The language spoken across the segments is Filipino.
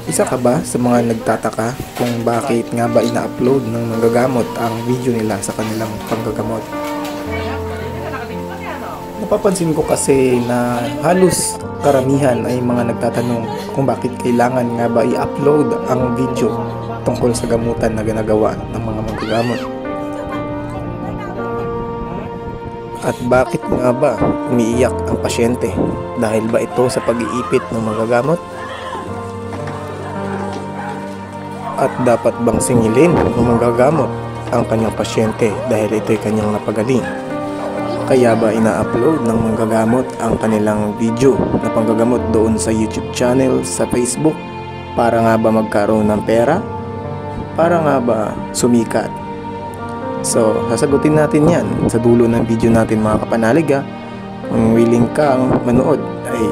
Isa ka ba sa mga nagtataka kung bakit nga ba ina-upload ng manggagamot ang video nila sa kanilang panggagamot? Napapansin ko kasi na halos karamihan ay mga nagtatanong kung bakit kailangan nga ba i-upload ang video tungkol sa gamutan na ginagawa ng mga manggagamot. At bakit nga ba umiiyak ang pasyente? Dahil ba ito sa pag-iipit ng manggagamot? At dapat bang singilin ng manggagamot ang kanyang pasyente dahil ito'y kanyang napagaling? Kaya ba ina-upload ng manggagamot ang kanilang video na panggagamot doon sa YouTube channel, sa Facebook? Para nga ba magkaroon ng pera? Para nga ba sumikat? So, sasagutin natin yan sa dulo ng video natin mga kapanalig ha. Kung willing kang manood ay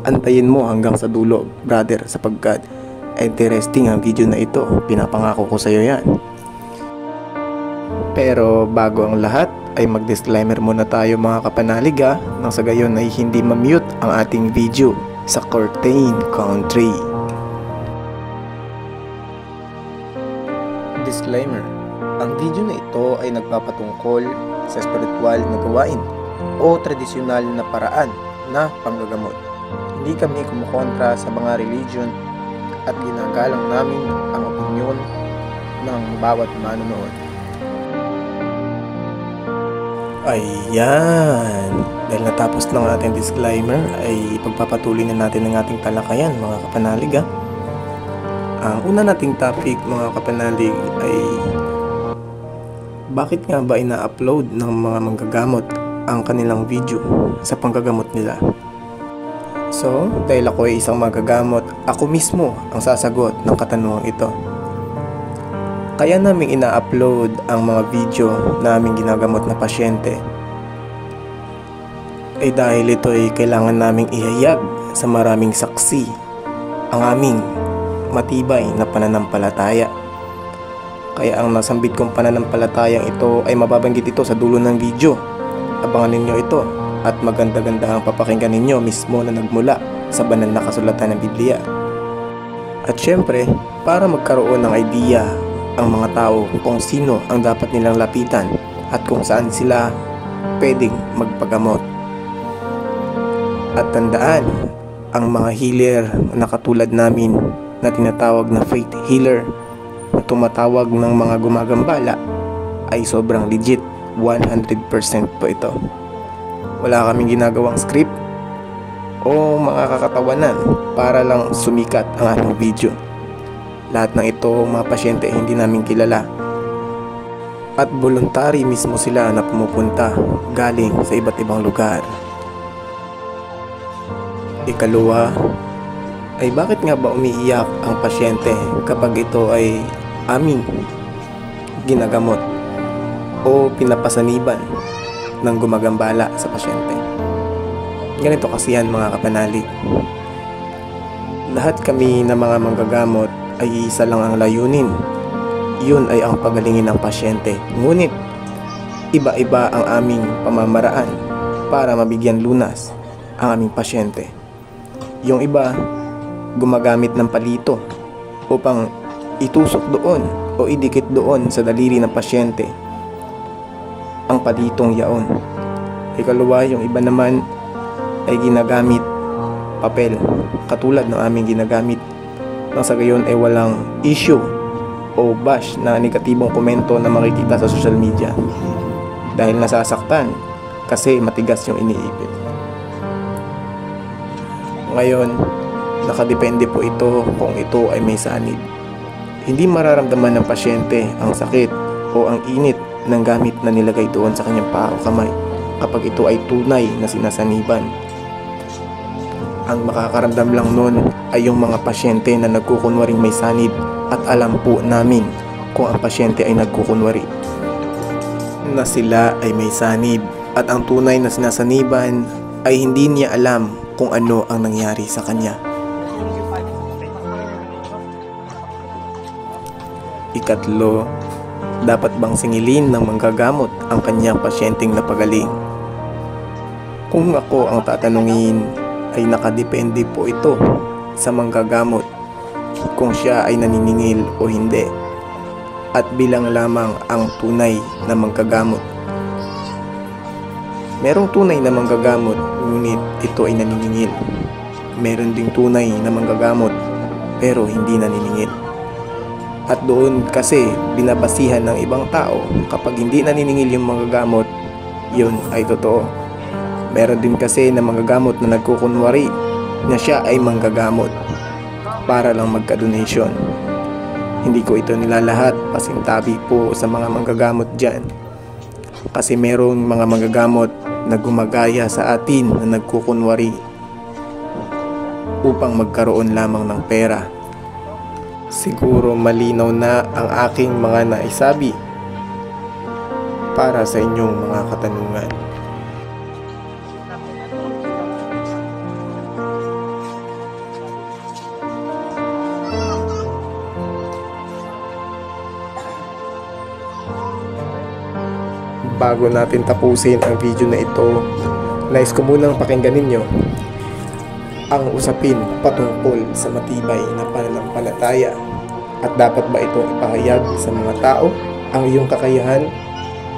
antayin mo hanggang sa dulo, brother, sapagkat interesting ang video na ito. Pinapangako ko sa iyo yan. Pero bago ang lahat ay mag-disclaimer muna tayo mga kapanalig ha, nang sa gayon ay hindi ma-mute ang ating video sa Curtain Country. Disclaimer: ang video na ito ay nagpapatungkol sa spiritual na gawain o tradisyonal na paraan na panggagamot. Hindi kami kumukontra sa mga religion at ginagalang namin ang opinyon ng bawat manonood. Ayan, dahil natapos ng ating disclaimer ay ipagpapatuloy na natin ang ating talakayan mga kapanalig ha. Ang una nating topic mga kapanalig ay bakit nga ba ina-upload ng mga manggagamot ang kanilang video sa panggagamot nila? So, dahil ako ay isang manggagamot, ako mismo ang sasagot ng katanungang ito. Kaya naming ina-upload ang mga video na aming ginagamot na pasyente ay dahil ito ay kailangan naming ihayag sa maraming saksi ang aming matibay na pananampalataya. Kaya ang nasambit kong pananampalatayang ito ay mababanggit ito sa dulo ng video. Abangan ninyo ito at maganda-ganda ang papakinggan ninyo mismo na nagmula sa banal na kasulatan ng Biblia. At syempre, para magkaroon ng idea ang mga tao kung sino ang dapat nilang lapitan at kung saan sila pwedeng magpagamot. At tandaan, ang mga healer na katulad namin na tinatawag na faith healer na tumatawag ng mga gumagambala ay sobrang legit, 100% po ito. Wala kaming ginagawang script o mga kakatawanan para lang sumikat ang ating video. Lahat ng ito mga pasyente hindi namin kilala at voluntary mismo sila na pumupunta galing sa iba't ibang lugar. Ikalawa ay bakit nga ba umiiyak ang pasyente kapag ito ay aming ginagamot o pinapasaniban ng gumagambala sa pasyente? Ganito kasi yan mga kapanalig. Lahat kami na mga manggagamot ay isa lang ang layunin. Yun ay ang pagalingin ng pasyente. Ngunit iba-iba ang aming pamamaraan para mabigyan lunas ang aming pasyente. Yung iba gumagamit ng palito upang itusok doon o idikit doon sa daliri ng pasyente ang palitong yaon. Ikalawa, yung iba naman ay ginagamit papel katulad ng aming ginagamit. Nang sa gayon ay walang issue o bash na negatibong komento na makikita sa social media dahil nasasaktan kasi matigas yung iniipit. Ngayon, nakadepende po ito kung ito ay may sanib. Hindi mararamdaman ng pasyente ang sakit o ang init ng gamit na nilagay doon sa kanyang paa o kamay kapag ito ay tunay na sinasaniban. Ang makakaramdam lang nun ay yung mga pasyente na nagkukunwaring may sanib at alam po namin kung ang pasyente ay nagkukunwari na sila ay may sanib at ang tunay na sinasaniban ay hindi niya alam kung ano ang nangyari sa kanya. Ikatlo, dapat bang singilin ng manggagamot ang kanyang pasyenteng napagaling? Kung ako ang tatanungin, ay nakadepende po ito sa manggagamot kung siya ay naniningil o hindi, at bilang lamang ang tunay na manggagamot. Merong tunay na manggagamot, ngunit ito ay naniningil. Meron ding tunay na manggagamot, pero hindi naniningil. At doon kasi binabasihan ng ibang tao, kapag hindi naniningil yung manggagamot, yun ay totoo. Meron din kasi na manggagamot na nagkukunwari na siya ay manggagamot para lang magka-donation. Hindi ko ito nilalahat, pasintabi po sa mga manggagamot dyan. Kasi merong mga manggagamot na gumagaya sa atin na nagkukunwari upang magkaroon lamang ng pera. Siguro malinaw na ang aking mga naisabi para sa inyong mga katanungan. Bago natin tapusin ang video na ito, nais ko munang pakinggan ninyo ang usapin patungkol sa matibay na pananampalataya, at dapat ba itong ipahayag sa mga tao ang iyong kakayahan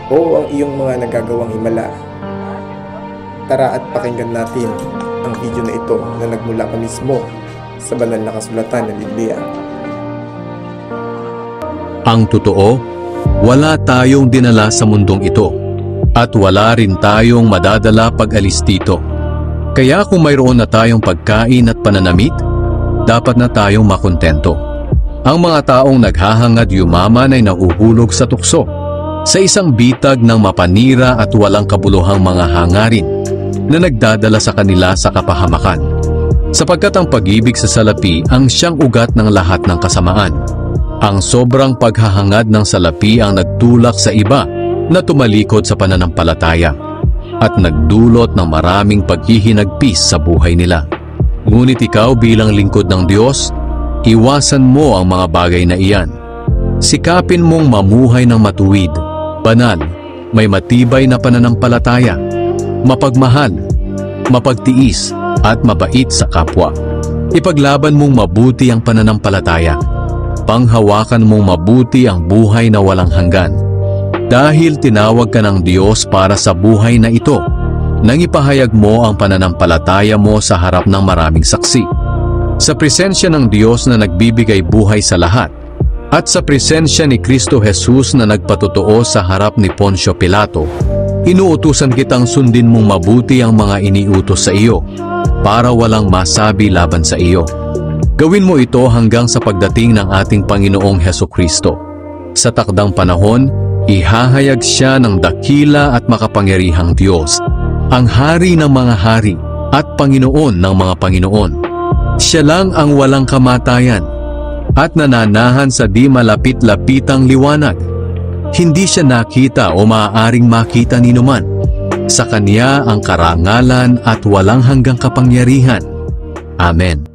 o ang iyong mga nagagawang himala. Tara at pakinggan natin ang video na ito na nagmula pa mismo sa banal na kasulatan ng Biblia. Ang totoo, wala tayong dinala sa mundong ito at wala rin tayong madadala pag alis dito. Kaya kung mayroon na tayong pagkain at pananamit, dapat na tayong makontento. Ang mga taong naghahangad yumaman ay nahuhulog sa tukso, sa isang bitag ng mapanira at walang kabuluhang mga hangarin na nagdadala sa kanila sa kapahamakan. Sapagkat ang pag-ibig sa salapi ang siyang ugat ng lahat ng kasamaan. Ang sobrang paghahangad ng salapi ang nagtulak sa iba na tumalikod sa pananampalataya at nagdulot ng maraming paghihinagpis sa buhay nila. Ngunit ikaw bilang lingkod ng Diyos, iwasan mo ang mga bagay na iyan. Sikapin mong mamuhay ng matuwid, banal, may matibay na pananampalataya, mapagmahal, mapagtiis, at mabait sa kapwa. Ipaglaban mong mabuti ang pananampalataya. Panghawakan mong mabuti ang buhay na walang hanggan. Dahil tinawag ka ng Diyos para sa buhay na ito, nang ipahayag mo ang pananampalataya mo sa harap ng maraming saksi. Sa presensya ng Diyos na nagbibigay buhay sa lahat, at sa presensya ni Kristo Jesus na nagpatotoo sa harap ni Poncio Pilato, inuutusan kitang sundin mong mabuti ang mga iniutos sa iyo, para walang masabi laban sa iyo. Gawin mo ito hanggang sa pagdating ng ating Panginoong Hesukristo. Sa takdang panahon, ihahayag siya ng dakila at makapangyarihang Diyos, ang Hari ng mga hari at Panginoon ng mga Panginoon. Siya lang ang walang kamatayan at nananahan sa di malapit-lapitang liwanag. Hindi siya nakita o maaaring makita ni numan. Sa Kanya ang karangalan at walang hanggang kapangyarihan. Amen.